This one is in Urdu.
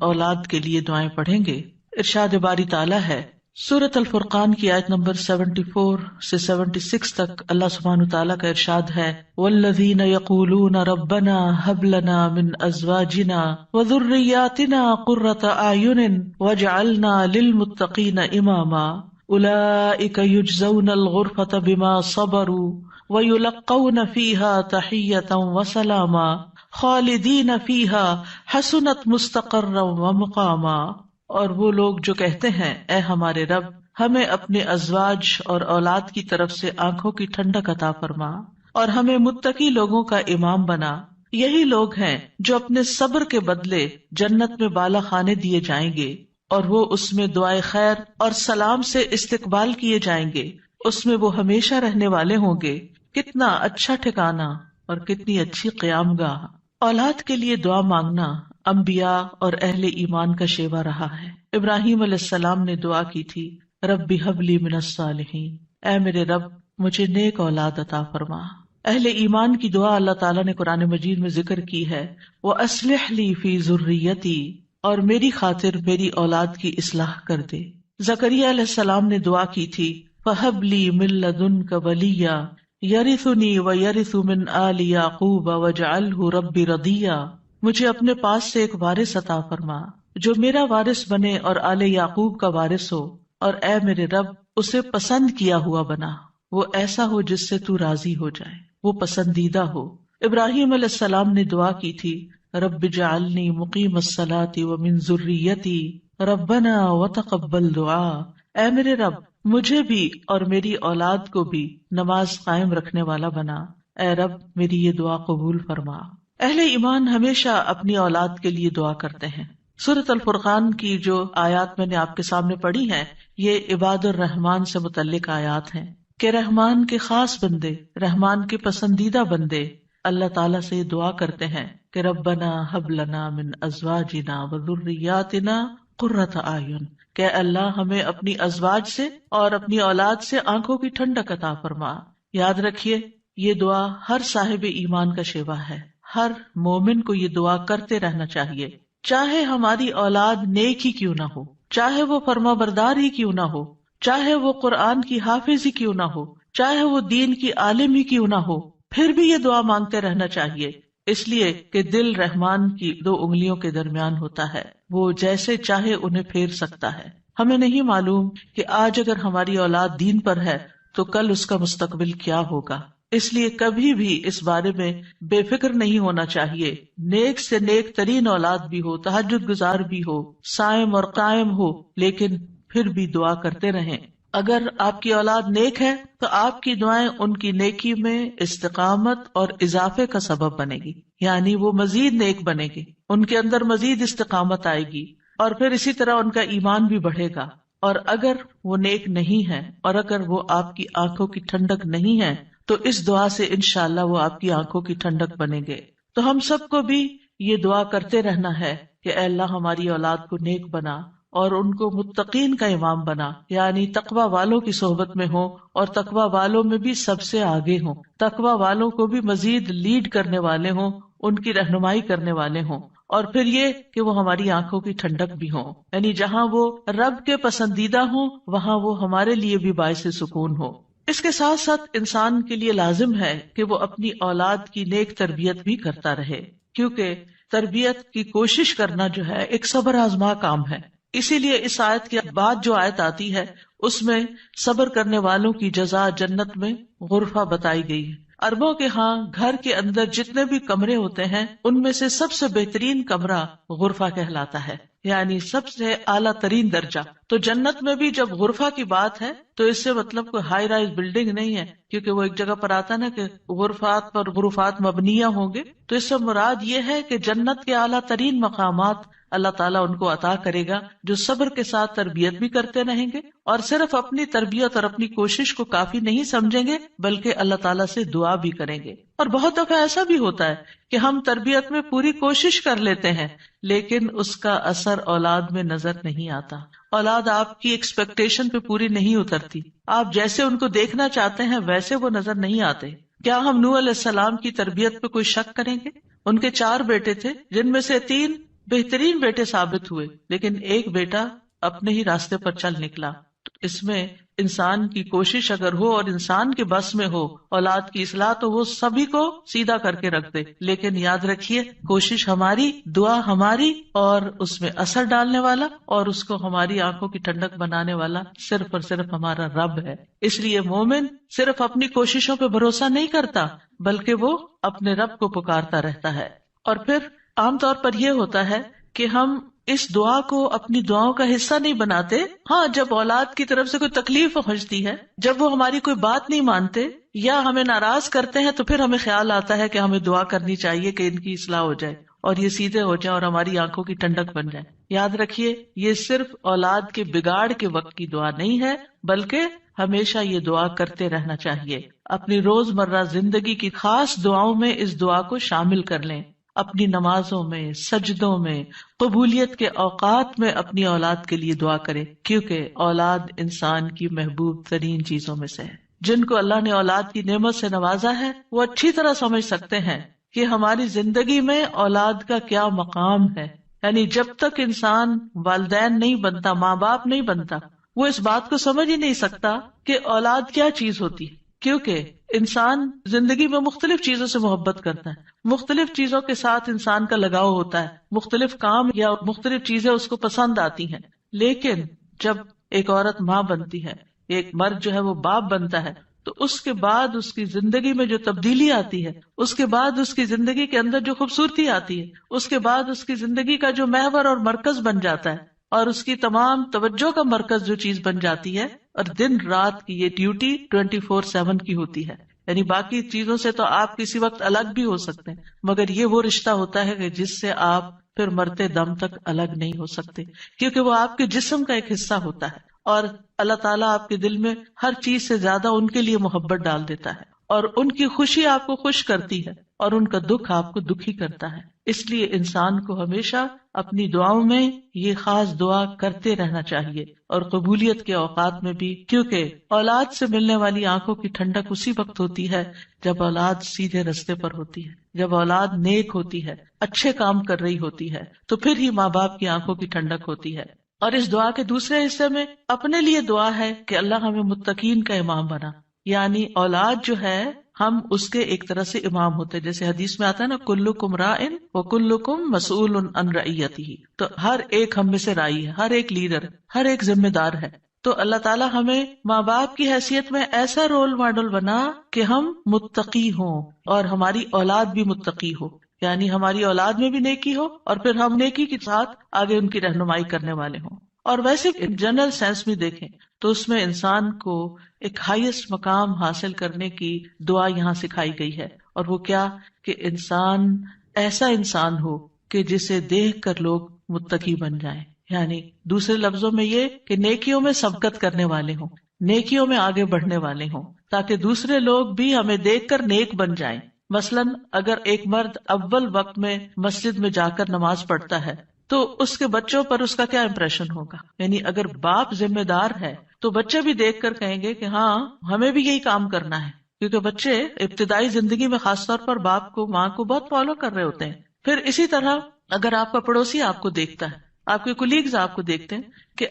اولاد کے لیے دعائیں پڑھیں گے. ارشاد باری تعالیٰ ہے سورۃ الفرقان کی آیت نمبر 74 سے 76 تک اللہ سبحانہ تعالیٰ کا ارشاد ہے والذین یقولون ربنا ھب لنا من ازواجنا وذریاتنا قرۃ اعین واجعلنا للمتقین اماما اولئک یجزون الغرفۃ بما صبروا ویلقون فیہا تحیۃ وسلاما خالدین فیہا حسنت مستقرا ومقاما. اور وہ لوگ جو کہتے ہیں اے ہمارے رب ہمیں اپنے ازواج اور اولاد کی طرف سے آنکھوں کی ٹھنڈک عطا فرما اور ہمیں متقی لوگوں کا امام بنا، یہی لوگ ہیں جو اپنے صبر کے بدلے جنت میں بالا خانے دیے جائیں گے اور وہ اس میں دعائے خیر اور سلام سے استقبال کیے جائیں گے، اس میں وہ ہمیشہ رہنے والے ہوں گے. کتنا اچھا ٹھکانہ اور کتنی اچھی قیام گاہ. اولاد کے لیے دعا مانگنا انبیاء اور اہل ایمان کا شیوا رہا ہے. ابراہیم علیہ السلام نے دعا کی تھی رب ھب لی من الصالحین، اے میرے رب مجھے نیک اولاد عطا فرما. اہل ایمان کی دعا اللہ تعالیٰ نے قرآن مجید میں ذکر کی ہے وَأَصْلِحْ لِي فِي ذُرِّيَّتِي، اور میری خاطر میری اولاد کی اصلاح کر دے. زکریا علیہ السلام نے دعا کی تھی فَهَبْ لِي مِن لَّدُنْكَ وَلِيًّا يَرِثُنِي وَيَرِثُ مِنْ آلِ يَعْقُوبَ وَاجْعَلْهُ رَبِّ رَضِيًّا، مجھے اپنے پاس سے ایک وارث عطا فرما جو میرا وارث بنے اور آل یعقوب کا وارث ہو، اور اے میرے رب اسے پسند کیا ہوا بنا، وہ ایسا ہو جس سے تو راضی ہو جائے، وہ پسندیدہ ہو. ابراہیم علیہ السلام نے دعا کی تھی رب اجعلنی مقیم الصلاۃ ومن ذریتی ربنا وتقبل دعا، اے میرے رب مجھے بھی اور میری اولاد کو بھی نماز قائم رکھنے والا بنا، اے رب میری یہ دعا قبول فرما. اہل ایمان ہمیشہ اپنی اولاد کے لیے دعا کرتے ہیں. سورۃ الفرقان کی جو آیات میں نے آپ کے سامنے پڑھی ہیں یہ عباد الرحمان سے متعلق آیات ہیں کہ رحمان کے خاص بندے، رحمان کے پسندیدہ بندے اللہ تعالیٰ سے دعا کرتے ہیں کہ ربنا ھب لنا من ازواجنا وذریاتنا قرۃ اعین، کہ اللہ ہمیں اپنی ازواج سے اور اپنی اولاد سے آنکھوں کی ٹھنڈک عطا فرما. یاد رکھیے یہ دعا ہر صاحب ایمان کا شیوا ہے. ہر مومن کو یہ دعا کرتے رہنا چاہیے، چاہے ہماری اولاد نیک ہی کیوں نہ ہو، چاہے وہ فرما بردار ہی کیوں نہ ہو، چاہے وہ قرآن کی حافظ ہی کیوں نہ ہو، چاہے وہ دین کی عالم ہی کیوں نہ ہو، پھر بھی یہ دعا مانگتے رہنا چاہیے، اس لیے کہ دل رحمان کی 2 انگلیوں کے درمیان ہوتا ہے، وہ جیسے چاہے انہیں پھیر سکتا ہے. ہمیں نہیں معلوم کہ آج اگر ہماری اولاد دین پر ہے تو کل اس کا مستقبل کیا ہوگا، اس لیے کبھی بھی اس بارے میں بے فکر نہیں ہونا چاہیے. نیک سے نیک ترین اولاد بھی ہو، تہجد گزار بھی ہو، صائم اور قائم ہو، لیکن پھر بھی دعا کرتے رہیں. اگر آپ کی اولاد نیک ہے تو آپ کی دعائیں ان کی نیکی میں استقامت اور اضافے کا سبب بنے گی، یعنی وہ مزید نیک بنے گی، ان کے اندر مزید استقامت آئے گی اور پھر اسی طرح ان کا ایمان بھی بڑھے گا. اور اگر وہ نیک نہیں ہے اور اگر وہ آپ کی آنکھوں کی ٹھنڈک نہیں ہے تو اس دعا سے انشاءاللہ وہ آپ کی آنکھوں کی ٹھنڈک بنیں گے. تو ہم سب کو بھی یہ دعا کرتے رہنا ہے کہ اے اللہ ہماری اولاد کو نیک بنا اور ان کو متقین کا امام بنا، یعنی تقوی والوں کی صحبت میں ہوں اور تقوی والوں میں بھی سب سے آگے ہوں، تقوی والوں کو بھی مزید لیڈ کرنے والے ہوں، ان کی رہنمائی کرنے والے ہوں. اور پھر یہ کہ وہ ہماری آنکھوں کی ٹھنڈک بھی ہوں، یعنی جہاں وہ رب کے پسندیدہ ہوں وہاں وہ ہمارے لیے بھی باعث سکون ہو. اس کے ساتھ ساتھ انسان کے لیے لازم ہے کہ وہ اپنی اولاد کی نیک تربیت بھی کرتا رہے، کیونکہ تربیت کی کوشش کرنا جو ہے ایک صبر آزما کام ہے. اسی لیے اس آیت کے بعد جو آیت آتی ہے اس میں صبر کرنے والوں کی جزا جنت میں غرفہ بتائی گئی ہے. عربوں کے ہاں گھر کے اندر جتنے بھی کمرے ہوتے ہیں ان میں سے سب سے بہترین کمرہ غرفہ کہلاتا ہے، یعنی سب سے اعلیٰ ترین درجہ. تو جنت میں بھی جب غرفہ کی بات ہے تو اس سے مطلب کوئی ہائی رائز بلڈنگ نہیں ہے، کیونکہ وہ ایک جگہ پر آتا نا کہ غرفات پر غرفات مبنیہ ہوں گے، تو اس سے مراد یہ ہے کہ جنت کے اعلیٰ ترین مقامات اللہ تعالیٰ ان کو عطا کرے گا جو صبر کے ساتھ تربیت بھی کرتے رہیں گے اور صرف اپنی تربیت اور اپنی کوشش کو کافی نہیں سمجھیں گے بلکہ اللہ تعالیٰ سے دعا بھی کریں گے. اور بہت دفعہ ایسا بھی ہوتا ہے کہ ہم تربیت میں پوری کوشش کر لیتے ہیں لیکن اس کا اثر اولاد میں نظر نہیں آتا. اولاد آپ کی ایکسپیکٹیشن پہ پوری نہیں اترتی، آپ جیسے ان کو دیکھنا چاہتے ہیں ویسے وہ نظر نہیں آتے. کیا ہم نوح علیہ السلام کی تربیت پہ کوئی شک کریں گے؟ ان کے 4 بیٹے تھے جن میں سے 3 بہترین بیٹے ثابت ہوئے، لیکن ایک بیٹا اپنے ہی راستے پر چل نکلا. تو اس میں انسان کی کوشش اگر ہو اور انسان کے بس میں ہو اولاد کی اصلاح، تو وہ سبھی کو سیدھا کر کے رکھ دے. لیکن یاد رکھیے، کوشش ہماری، دعا ہماری، اور اس میں اثر ڈالنے والا اور اس کو ہماری آنکھوں کی ٹھنڈک بنانے والا صرف اور صرف ہمارا رب ہے. اس لیے مومن صرف اپنی کوششوں پہ بھروسہ نہیں کرتا، بلکہ وہ اپنے رب کو پکارتا رہتا ہے. اور پھر عام طور پر یہ ہوتا ہے کہ ہم اس دعا کو اپنی دعاؤں کا حصہ نہیں بناتے. ہاں، جب اولاد کی طرف سے کوئی تکلیف پہنچتی ہے، جب وہ ہماری کوئی بات نہیں مانتے یا ہمیں ناراض کرتے ہیں، تو پھر ہمیں خیال آتا ہے کہ ہمیں دعا کرنی چاہیے کہ ان کی اصلاح ہو جائے اور یہ سیدھے ہو جائیں اور ہماری آنکھوں کی ٹھنڈک بن جائے. یاد رکھیے، یہ صرف اولاد کے بگاڑ کے وقت کی دعا نہیں ہے، بلکہ ہمیشہ یہ دعا کرتے رہنا چاہیے. اپنی روز مرہ زندگی کی خاص دعاؤں میں اس دعا کو شامل کر لیں. اپنی نمازوں میں، سجدوں میں، قبولیت کے اوقات میں اپنی اولاد کے لیے دعا کرے، کیونکہ اولاد انسان کی محبوب ترین چیزوں میں سے ہے. جن کو اللہ نے اولاد کی نعمت سے نوازا ہے، وہ اچھی طرح سمجھ سکتے ہیں کہ ہماری زندگی میں اولاد کا کیا مقام ہے. یعنی جب تک انسان والدین نہیں بنتا، ماں باپ نہیں بنتا، وہ اس بات کو سمجھ ہی نہیں سکتا کہ اولاد کیا چیز ہوتی ہے. کیونکہ انسان زندگی میں مختلف چیزوں سے محبت کرتا ہے، مختلف چیزوں کے ساتھ انسان کا لگاؤ ہوتا ہے، مختلف کام یا مختلف چیزیں اس کو پسند آتی ہیں. لیکن جب ایک عورت ماں بنتی ہے، ایک مرد جو ہے وہ باپ بنتا ہے، تو اس کے بعد اس کی زندگی میں جو تبدیلی آتی ہے، اس کے بعد اس کی زندگی کے اندر جو خوبصورتی آتی ہے، اس کے بعد اس کی زندگی کا جو محور اور مرکز بن جاتا ہے، اور اس کی تمام توجہ کا مرکز جو چیز بن جاتی ہے، اور دن رات کی یہ ڈیوٹی 24/7 کی ہوتی ہے. یعنی باقی چیزوں سے تو آپ کسی وقت الگ بھی ہو سکتے ہیں، مگر یہ وہ رشتہ ہوتا ہے کہ جس سے آپ پھر مرتے دم تک الگ نہیں ہو سکتے، کیونکہ وہ آپ کے جسم کا ایک حصہ ہوتا ہے. اور اللہ تعالیٰ آپ کے دل میں ہر چیز سے زیادہ ان کے لیے محبت ڈال دیتا ہے، اور ان کی خوشی آپ کو خوش کرتی ہے اور ان کا دکھ آپ کو دکھی کرتا ہے. اس لیے انسان کو ہمیشہ اپنی دعاؤں میں یہ خاص دعا کرتے رہنا چاہیے، اور قبولیت کے اوقات میں بھی، کیونکہ اولاد سے ملنے والی آنکھوں کی ٹھنڈک اسی وقت ہوتی ہے جب اولاد سیدھے رستے پر ہوتی ہے، جب اولاد نیک ہوتی ہے، اچھے کام کر رہی ہوتی ہے، تو پھر ہی ماں باپ کی آنکھوں کی ٹھنڈک ہوتی ہے. اور اس دعا کے دوسرے حصے میں اپنے لیے دعا ہے کہ اللہ ہمیں متقین کا امام بنا. یعنی اولاد جو ہے، ہم اس کے ایک طرح سے امام ہوتے ہیں. جیسے حدیث میں آتا ہے نا، کلکم راعٍ وکلکم مسئول عن رعیتہ، تو ہر ایک ہم میں سے راعی ہے، ہر ایک لیڈر، ہر ایک ذمہ دار ہے. تو اللہ تعالیٰ ہمیں ماں باپ کی حیثیت میں ایسا رول ماڈل بنا کہ ہم متقی ہوں اور ہماری اولاد بھی متقی ہو. یعنی ہماری اولاد میں بھی نیکی ہو، اور پھر ہم نیکی کے ساتھ آگے ان کی رہنمائی کرنے والے ہوں. اور ویسے جنرل سینس میں دیکھیں تو اس میں انسان کو ایک ہائیسٹ مقام حاصل کرنے کی دعا یہاں سکھائی گئی ہے، اور وہ کیا کہ انسان ایسا انسان ہو کہ جسے دیکھ کر لوگ متقی بن جائیں. یعنی دوسرے لفظوں میں یہ کہ نیکیوں میں سبقت کرنے والے ہوں، نیکیوں میں آگے بڑھنے والے ہوں، تاکہ دوسرے لوگ بھی ہمیں دیکھ کر نیک بن جائیں. مثلاً اگر ایک مرد اول وقت میں مسجد میں جا کر نماز پڑھتا ہے تو اس کے بچوں پر اس کا کیا امپریشن ہوگا. یعنی اگر باپ ذمہ دار ہے تو بچے بھی دیکھ کر کہیں گے کہ ہاں ہمیں بھی یہی کام کرنا ہے، کیونکہ بچے ابتدائی زندگی میں خاص طور پر باپ کو، ماں کو بہت فالو کر رہے ہوتے ہیں. پھر اسی طرح اگر آپ کا پڑوسی آپ کو دیکھتا ہے، آپ کے کولیگز آپ کو دیکھتے ہیں کہ